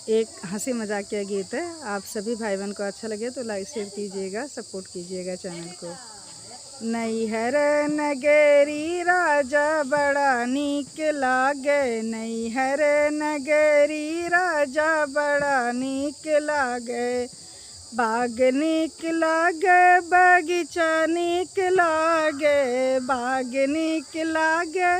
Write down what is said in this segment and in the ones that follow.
एक हंसी मजाकिया गीत है। आप सभी भाई बहन को अच्छा लगे तो लाइक शेयर कीजिएगा, सपोर्ट कीजिएगा चैनल को। नैहर नगरी राजा बड़ा नीक लागे, नैहर नगरी राजा बड़ा नीक लागे। बाग नीक लागे बगीचा नीक लागे, बाग नीक लागे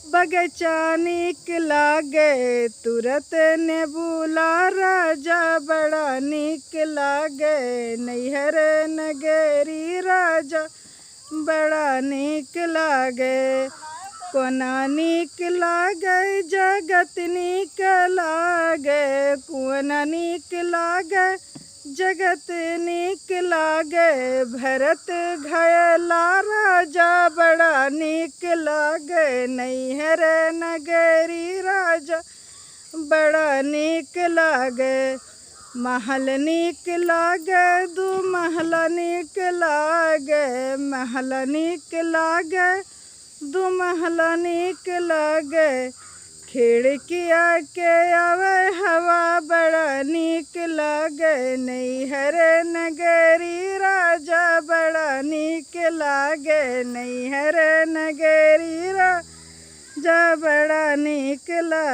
बगीचा नीक लागे। तुरत नेबुला राजा बड़ा नीक लागे, नैहर नगरी राजा बड़ा नीक लागे। कोना नीक लागे जगत नीक लागे, कोना नीक लागे जगत नीक लागे। भरत घयला राजा बड़ा नीक लागे, नैहर नगरी राजा बड़ा नीक लागे। महल नीक लागे दू महल नीक लागे, महल नीक लागे दू महल नीक लागे। खिड़किया के आवे हवा बड़ा नीक लागे, नैहर नगरी राजा बड़ा नीक लागे, नैहर नगरी राजा बड़ा नीक लागे।